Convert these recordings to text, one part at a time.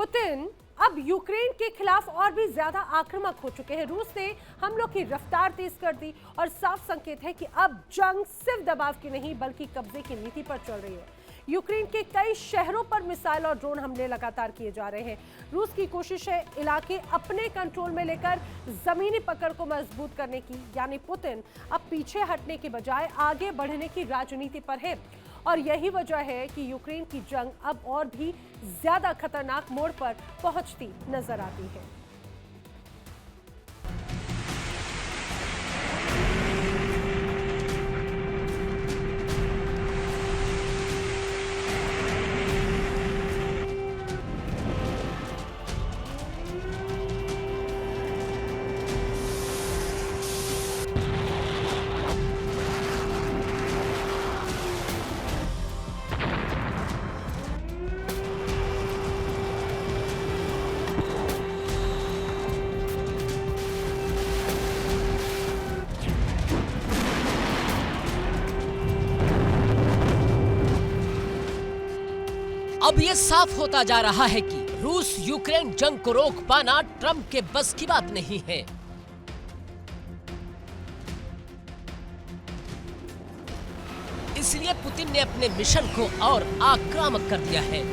Putin अब Ukraine के खिलाफ और भी ज्यादा आक्रामक हो चुके हैं। रूस ने हमलों की रफ्तार तेज कर दी और साफ संकेत है कि अब जंग सिर्फ दबाव की नहीं बल्कि कब्जे की नीति पर चल रही है। यूक्रेन के कई शहरों पर मिसाइल और ड्रोन हमले लगातार किए जा रहे हैं। रूस की कोशिश है इलाके अपने कंट्रोल में लेकर जमीनी पकड़ को मजबूत करने की, यानी पुतिन अब पीछे हटने के बजाय आगे बढ़ने की राजनीति पर है और यही वजह है कि यूक्रेन की जंग अब और भी ज्यादा खतरनाक मोड़ पर पहुंचती नजर आती है। अब ये साफ होता जा रहा है कि रूस यूक्रेन जंग को रोक पाना ट्रंप के बस की बात नहीं है। इसलिए पुतिन ने अपने मिशन को और आक्रामक कर दिया है।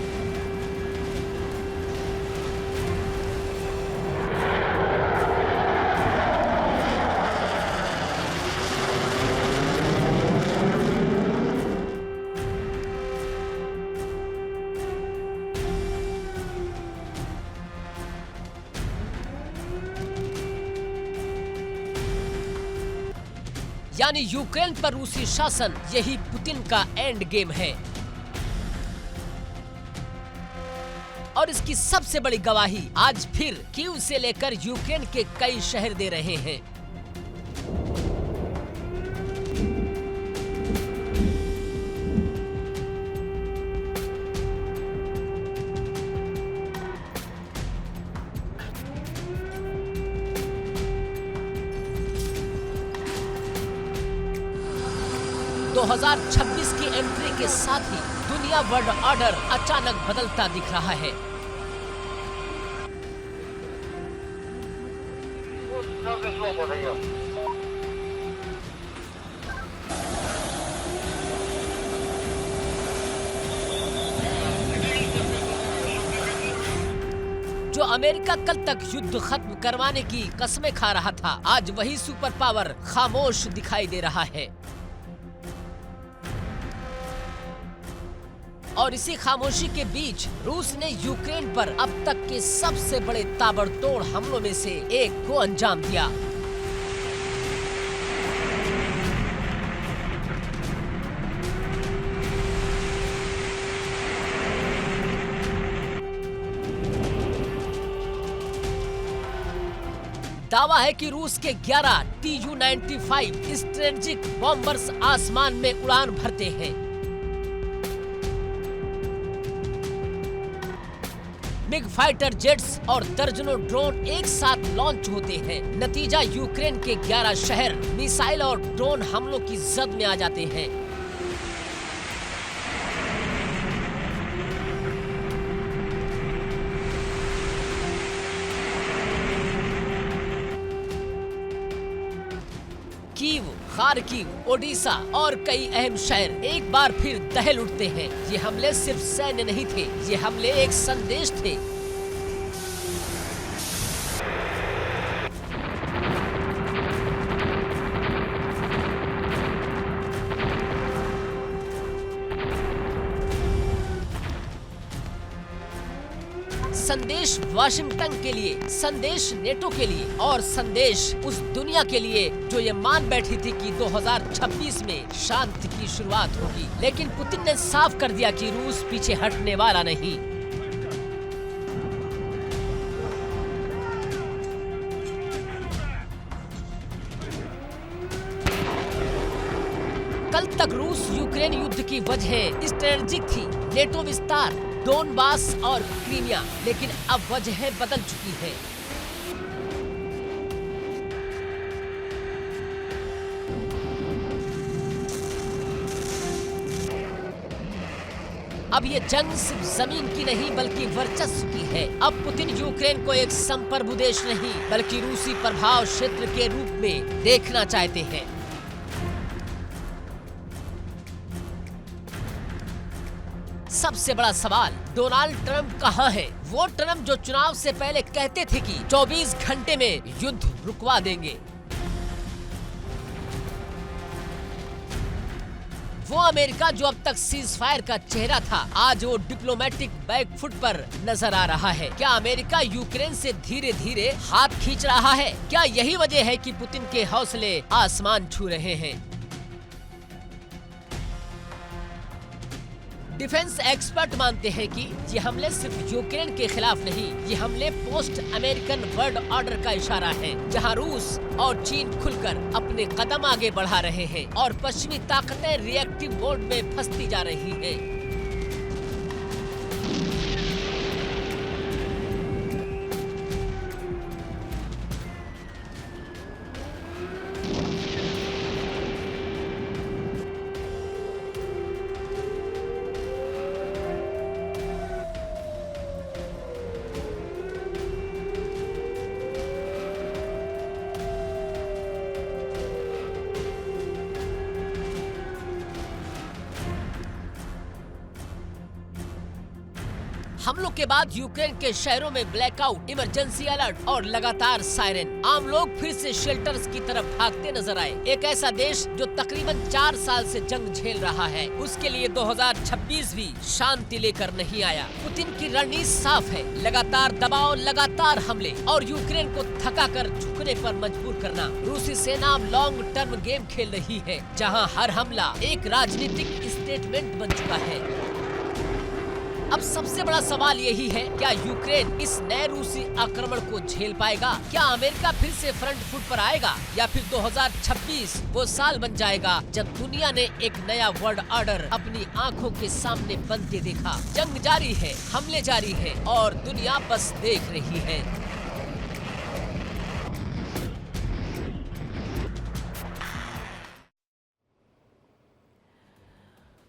यानी यूक्रेन पर रूसी शासन यही पुतिन का एंड गेम है और इसकी सबसे बड़ी गवाही आज फिर कीव से लेकर यूक्रेन के कई शहर दे रहे हैं। तो 2026 की एंट्री के साथ ही दुनिया वर्ल्ड ऑर्डर अचानक बदलता दिख रहा है। जो अमेरिका कल तक युद्ध खत्म करवाने की कस्में खा रहा था, आज वही सुपर पावर खामोश दिखाई दे रहा है। और इसी खामोशी के बीच रूस ने यूक्रेन पर अब तक के सबसे बड़े ताबड़तोड़ हमलों में से एक को अंजाम दिया। दावा है कि रूस के 11 Tu-95 स्ट्रेटेजिक बॉम्बर्स आसमान में उड़ान भरते हैं। मिग फाइटर जेट्स और दर्जनों ड्रोन एक साथ लॉन्च होते हैं। नतीजा यूक्रेन के 11 शहर मिसाइल और ड्रोन हमलों की जद में आ जाते हैं। कीव, खार्किव, ओडिशा और कई अहम शहर एक बार फिर दहल उठते हैं। ये हमले सिर्फ सैन्य नहीं थे, ये हमले एक संदेश थे। संदेश वाशिंगटन के लिए, संदेश नेटो के लिए और संदेश उस दुनिया के लिए जो ये मान बैठी थी कि 2026 में शांति की शुरुआत होगी। लेकिन पुतिन ने साफ कर दिया कि रूस पीछे हटने वाला नहीं। कल तक रूस यूक्रेन युद्ध की वजह स्ट्रेटेजिक थी, नेटो विस्तार, डोनबास और क्रीमिया, लेकिन अब वजह बदल चुकी है। अब ये जंग सिर्फ जमीन की नहीं बल्कि वर्चस्व की है। अब पुतिन यूक्रेन को एक संप्रभु देश नहीं बल्कि रूसी प्रभाव क्षेत्र के रूप में देखना चाहते हैं। सबसे बड़ा सवाल, डोनाल्ड ट्रंप कहाँ है? वो ट्रंप जो चुनाव से पहले कहते थे कि 24 घंटे में युद्ध रुकवा देंगे। वो अमेरिका जो अब तक सीज फायर का चेहरा था, आज वो डिप्लोमेटिक बैकफुट पर नजर आ रहा है। क्या अमेरिका यूक्रेन से धीरे धीरे हाथ खींच रहा है? क्या यही वजह है कि पुतिन के हौसले आसमान छू रहे हैं? डिफेंस एक्सपर्ट मानते हैं कि ये हमले सिर्फ यूक्रेन के खिलाफ नहीं, ये हमले पोस्ट अमेरिकन वर्ल्ड ऑर्डर का इशारा है, जहां रूस और चीन खुलकर अपने कदम आगे बढ़ा रहे हैं और पश्चिमी ताकतें रिएक्टिव मोड में फंसती जा रही हैं। हमलों के बाद यूक्रेन के शहरों में ब्लैकआउट, इमरजेंसी अलर्ट और लगातार सायरन। आम लोग फिर से शेल्टर्स की तरफ भागते नजर आए। एक ऐसा देश जो तकरीबन 4 साल से जंग झेल रहा है, उसके लिए 2026 भी शांति लेकर नहीं आया। पुतिन की रणनीति साफ है, लगातार दबाव, लगातार हमले और यूक्रेन को थका कर झुकने पर मजबूर करना। रूसी सेना लॉन्ग टर्म गेम खेल रही है, जहाँ हर हमला एक राजनीतिक स्टेटमेंट बन चुका है। अब सबसे बड़ा सवाल यही है, क्या यूक्रेन इस नए रूसी आक्रमण को झेल पाएगा? क्या अमेरिका फिर से फ्रंट फुट पर आएगा या फिर 2026 वो साल बन जाएगा जब दुनिया ने एक नया वर्ल्ड ऑर्डर अपनी आंखों के सामने बनते देखा? जंग जारी है, हमले जारी है और दुनिया बस देख रही है।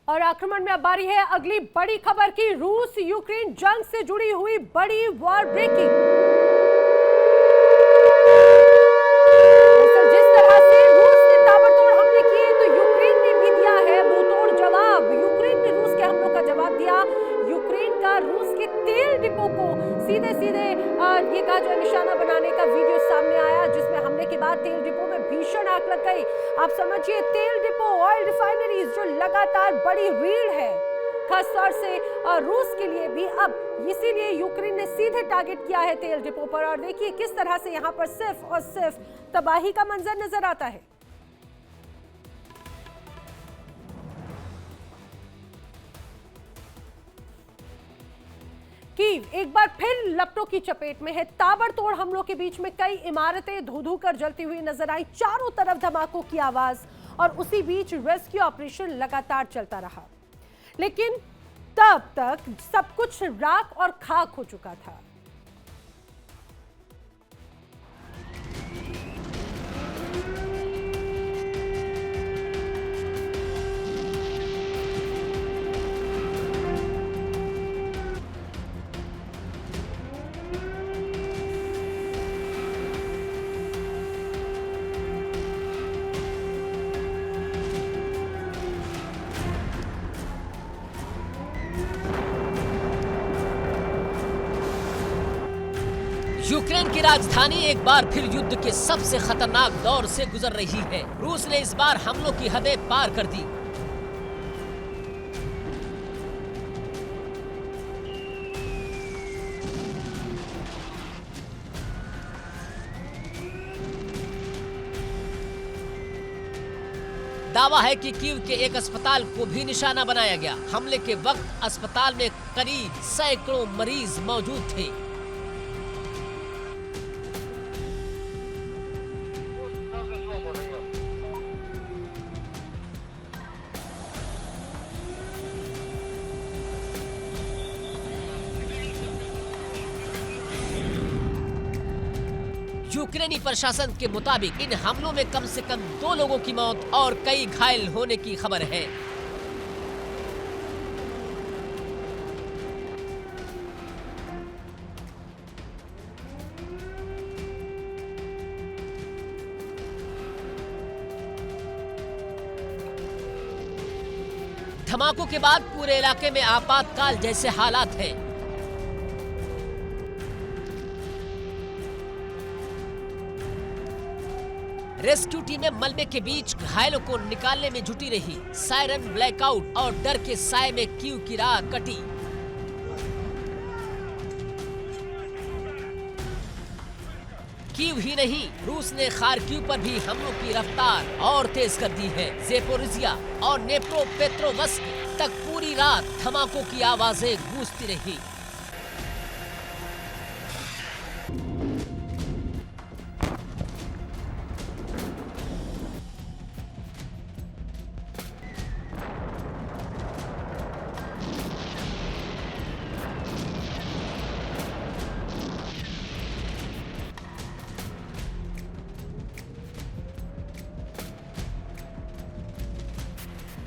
और आक्रमण में अब बारी है अगली बड़ी खबर की। रूस यूक्रेन जंग से जुड़ी हुई बड़ी वॉर ब्रेकिंग। जिस तरह से रूस ने ताबड़तोड़ हमले किए तो यूक्रेन ने भी दिया है मुंहतोड़ जवाब। यूक्रेन ने रूस के हमलों का जवाब दिया। यूक्रेन का रूस के तेल डिपो को सीधे ये कहा जो निशाना बनाने का वीडियो सामने आया, जिसमें हमले के बाद तेल डिपो में भीषण आग लग गई। आप समझिए, तेल डिपो, ऑयल रिफाइनरीज जो लगातार बड़ी रीढ़ है खासतौर से रूस के लिए भी। अब इसीलिए यूक्रेन ने सीधे टारगेट किया है तेल डिपो पर। और देखिए किस तरह से यहाँ पर सिर्फ और सिर्फ तबाही का मंजर नजर आता है। कीव एक बार फिर लपटों की चपेट में है। ताबड़तोड़ हमलों के बीच में कई इमारतें धू-धू कर जलती हुई नजर आई। चारों तरफ धमाकों की आवाज और उसी बीच रेस्क्यू ऑपरेशन लगातार चलता रहा, लेकिन तब तक सब कुछ राख और खाक हो चुका था। यूक्रेन की राजधानी एक बार फिर युद्ध के सबसे खतरनाक दौर से गुजर रही है। रूस ने इस बार हमलों की हदें पार कर दी। दावा है कि कीव के एक अस्पताल को भी निशाना बनाया गया। हमले के वक्त अस्पताल में करीब सैकड़ों मरीज मौजूद थे। यूक्रेनी प्रशासन के मुताबिक इन हमलों में कम से कम 2 लोगों की मौत और कई घायल होने की खबर है। धमाकों के बाद पूरे इलाके में आपातकाल जैसे हालात हैं। रेस्क्यू टीमें मलबे के बीच घायलों को निकालने में जुटी रही। सायरन, ब्लैकआउट और डर के साए में कीव की रात कटी। कीव ही नहीं, रूस ने खार्किव पर भी हमलों की रफ्तार और तेज कर दी है। ज़ेपोरिज़िया और नेप्रोपेट्रोवस्क तक पूरी रात धमाकों की आवाजें गूंजती रही।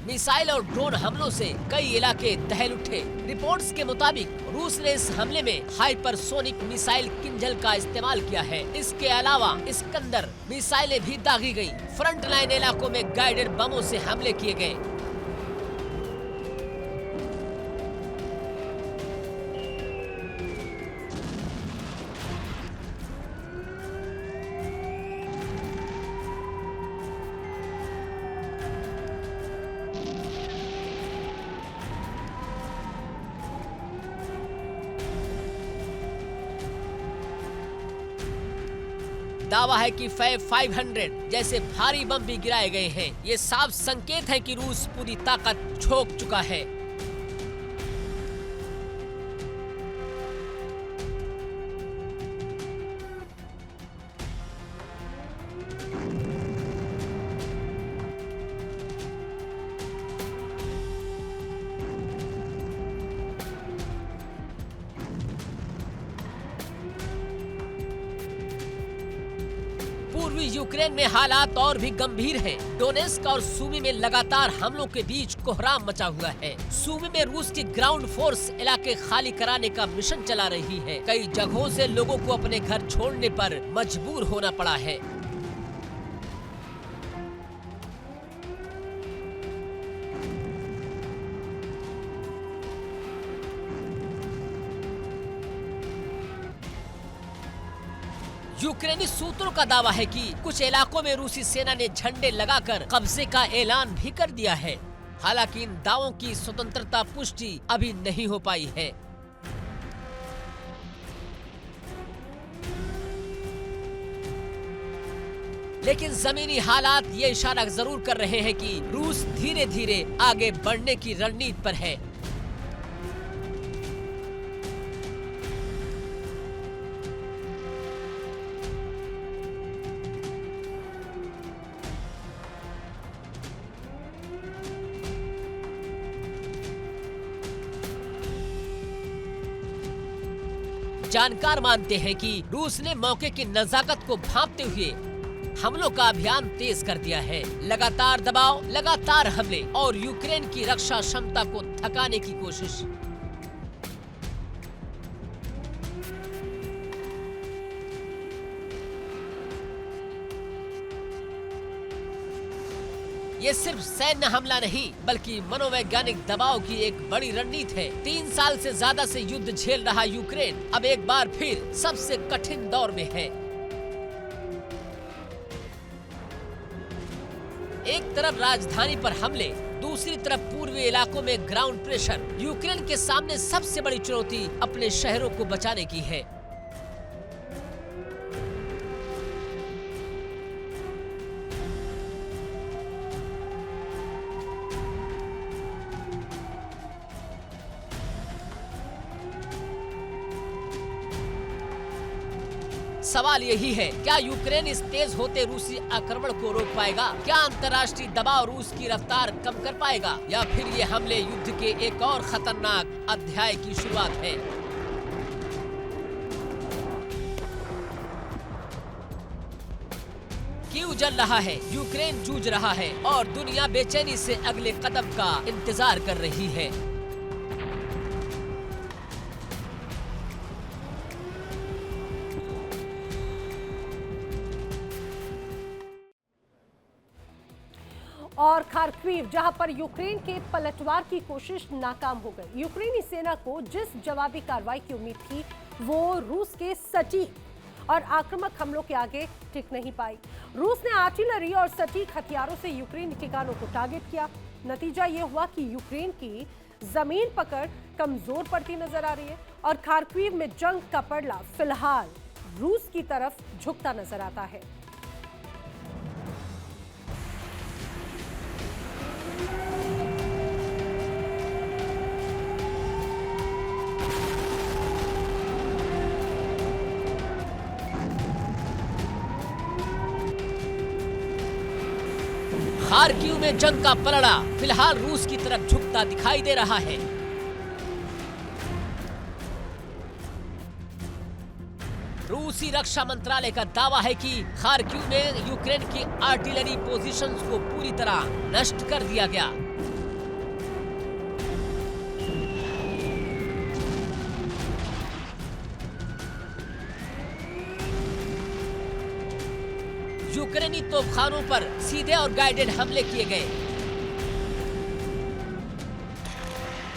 मिसाइल और ड्रोन हमलों से कई इलाके दहल उठे। रिपोर्ट्स के मुताबिक रूस ने इस हमले में हाइपरसोनिक मिसाइल किंजल का इस्तेमाल किया है। इसके अलावा इस्कंदर मिसाइलें भी दागी गई। फ्रंट लाइन इलाकों में गाइडेड बमों से हमले किए गए। दावा है कि 500 जैसे भारी बम भी गिराए गए हैं। ये साफ संकेत है कि रूस पूरी ताकत झोंक चुका है। पूर्वी यूक्रेन में हालात और भी गंभीर हैं। डोनेस्क और सूमी में लगातार हमलों के बीच कोहराम मचा हुआ है। सूमी में रूस की ग्राउंड फोर्स इलाके खाली कराने का मिशन चला रही है। कई जगहों से लोगों को अपने घर छोड़ने पर मजबूर होना पड़ा है। यूक्रेनी सूत्रों का दावा है कि कुछ इलाकों में रूसी सेना ने झंडे लगाकर कब्जे का ऐलान भी कर दिया है। हालांकि इन दावों की स्वतंत्रता पुष्टि अभी नहीं हो पाई है। लेकिन जमीनी हालात ये इशारा जरूर कर रहे हैं कि रूस धीरे धीरे आगे बढ़ने की रणनीति पर है। जानकार मानते हैं कि रूस ने मौके की नजाकत को भांपते हुए हमलों का अभियान तेज कर दिया है। लगातार दबाव, लगातार हमले और यूक्रेन की रक्षा क्षमता को थकाने की कोशिश। ये सिर्फ सैन्य हमला नहीं बल्कि मनोवैज्ञानिक दबाव की एक बड़ी रणनीति है। 3 साल से ज्यादा से युद्ध झेल रहा यूक्रेन अब एक बार फिर सबसे कठिन दौर में है। एक तरफ राजधानी पर हमले, दूसरी तरफ पूर्वी इलाकों में ग्राउंड प्रेशर। यूक्रेन के सामने सबसे बड़ी चुनौती अपने शहरों को बचाने की है। सवाल यही है, क्या यूक्रेन इस तेज होते रूसी आक्रमण को रोक पाएगा? क्या अंतर्राष्ट्रीय दबाव रूस की रफ्तार कम कर पाएगा? या फिर ये हमले युद्ध के एक और खतरनाक अध्याय की शुरुआत है? कीव जल रहा है, यूक्रेन जूझ रहा है और दुनिया बेचैनी से अगले कदम का इंतजार कर रही है। और खार्किव, जहां पर यूक्रेन के पलटवार की कोशिश नाकाम हो गई। यूक्रेनी सेना को जिस जवाबी कार्रवाई की उम्मीद थी वो रूस के सटीक और आक्रामक हमलों के आगे टिक नहीं पाई। रूस ने आर्टिलरी और सटीक हथियारों से यूक्रेनी ठिकानों को टारगेट किया। नतीजा ये हुआ कि यूक्रेन की जमीन पकड़ कमजोर पड़ती नजर आ रही है और खार्किव में जंग का पड़ला फिलहाल रूस की तरफ झुकता नजर आता है। खार्किव में जंग का पलड़ा फिलहाल रूस की तरफ झुकता दिखाई दे रहा है। रूसी रक्षा मंत्रालय का दावा है कि खार्किव में यूक्रेन की आर्टिलरी पोजीशंस को पूरी तरह नष्ट कर दिया गया। यूक्रेनी तोपखानों पर सीधे और गाइडेड हमले किए गए।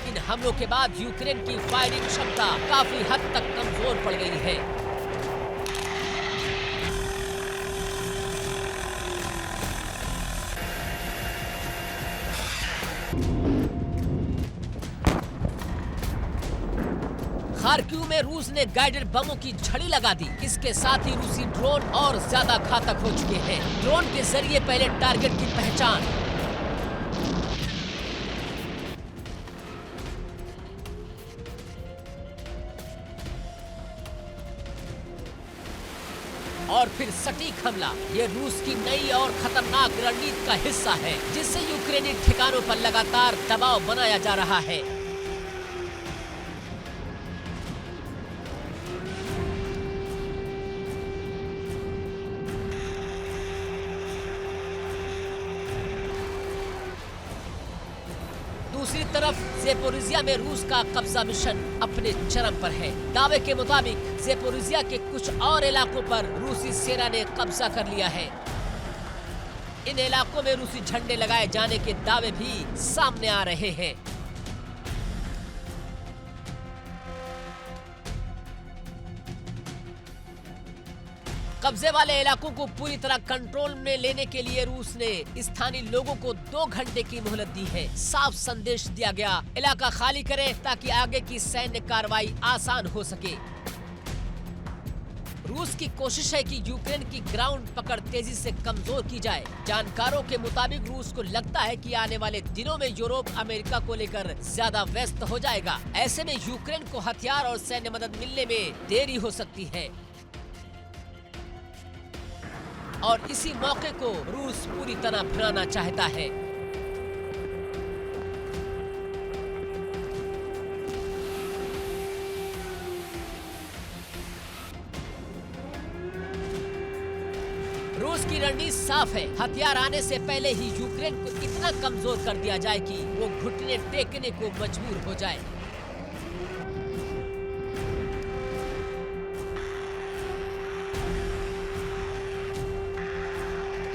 इन हमलों के बाद यूक्रेन की फायरिंग क्षमता काफी हद तक कमजोर पड़ गई है। खार्किव में रूस ने गाइडेड बमों की झड़ी लगा दी। इसके साथ ही रूसी ड्रोन और ज्यादा घातक हो चुके हैं। ड्रोन के जरिए पहले टारगेट की पहचान, और फिर सटीक हमला। ये रूस की नई और खतरनाक रणनीति का हिस्सा है, जिससे यूक्रेनी ठिकानों पर लगातार दबाव बनाया जा रहा है। दूसरी तरफ ज़ेपोरिज़िया में रूस का कब्जा मिशन अपने चरम पर है। दावे के मुताबिक ज़ेपोरिज़िया के कुछ और इलाकों पर रूसी सेना ने कब्जा कर लिया है। इन इलाकों में रूसी झंडे लगाए जाने के दावे भी सामने आ रहे हैं। कब्जे वाले इलाकों को पूरी तरह कंट्रोल में लेने के लिए रूस ने स्थानीय लोगों को 2 घंटे की मोहलत दी है। साफ संदेश दिया गया, इलाका खाली करें ताकि आगे की सैन्य कार्रवाई आसान हो सके। रूस की कोशिश है कि यूक्रेन की ग्राउंड पकड़ तेजी से कमजोर की जाए। जानकारों के मुताबिक रूस को लगता है कि आने वाले दिनों में यूरोप अमेरिका को लेकर ज्यादा व्यस्त हो जाएगा। ऐसे में यूक्रेन को हथियार और सैन्य मदद मिलने में देरी हो सकती है और इसी मौके को रूस पूरी तरह भुनाना चाहता है। रूस की रणनीति साफ है, हथियार आने से पहले ही यूक्रेन को इतना कमजोर कर दिया जाए कि वो घुटने टेकने को मजबूर हो जाए।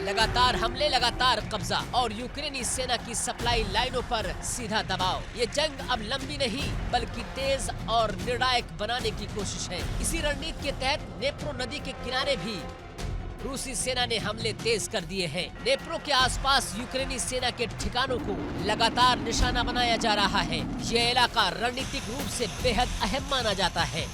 लगातार हमले, लगातार कब्जा और यूक्रेनी सेना की सप्लाई लाइनों पर सीधा दबाव। ये जंग अब लंबी नहीं बल्कि तेज और निर्णायक बनाने की कोशिश है। इसी रणनीति के तहत नेप्रो नदी के किनारे भी रूसी सेना ने हमले तेज कर दिए हैं। नेप्रो के आसपास यूक्रेनी सेना के ठिकानों को लगातार निशाना बनाया जा रहा है। यह इलाका रणनीतिक रूप से बेहद अहम माना जाता है।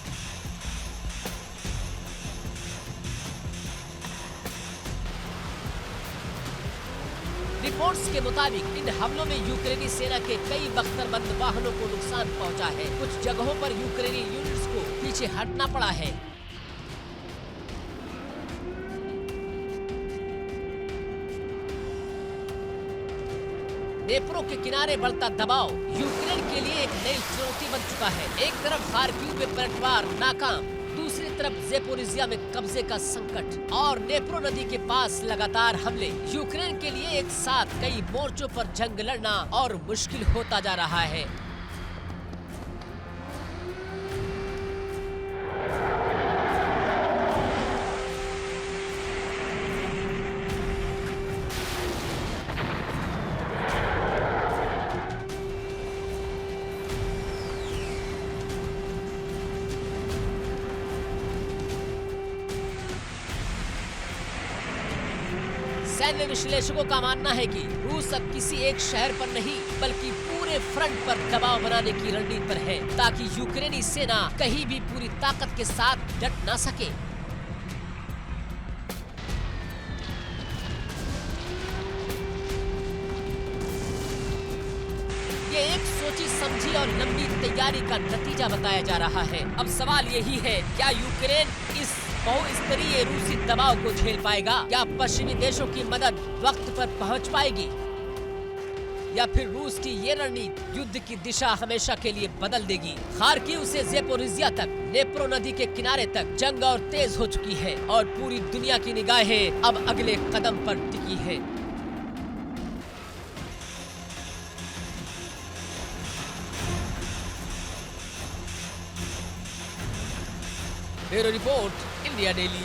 रिपोर्ट्स के मुताबिक इन हमलों में यूक्रेनी सेना के कई बख्तरबंद वाहनों को नुकसान पहुंचा है। कुछ जगहों पर यूक्रेनी यूनिट्स को पीछे हटना पड़ा है। नेप्रो के किनारे बढ़ता दबाव यूक्रेन के लिए एक नई चुनौती बन चुका है। एक तरफ खार्किव में पलटवार नाकाम, दूसरी तरफ ज़ेपोरिज़िया में कब्जे का संकट और नेप्रो नदी के पास लगातार हमले। यूक्रेन के लिए एक साथ कई मोर्चों पर जंग लड़ना और मुश्किल होता जा रहा है। सैन्य विश्लेषकों का मानना है कि रूस अब किसी एक शहर पर नहीं बल्कि पूरे फ्रंट पर दबाव बनाने की रणनीति पर है, ताकि यूक्रेनी सेना कहीं भी पूरी ताकत के साथ डट ना सके। ये एक सोची समझी और लंबी तैयारी का नतीजा बताया जा रहा है। अब सवाल यही है, क्या यूक्रेन इस बहुस्तरीय रूसी दबाव को झेल पाएगा? क्या पश्चिमी देशों की मदद वक्त पर पहुंच पाएगी? या फिर रूस की ये रणनीति युद्ध की दिशा हमेशा के लिए बदल देगी? खार्किव से ज़ेपोरिज़िया तक, नेप्रो नदी के किनारे तक जंग और तेज हो चुकी है और पूरी दुनिया की निगाहें अब अगले कदम पर टिकी है। Bureau report, India daily.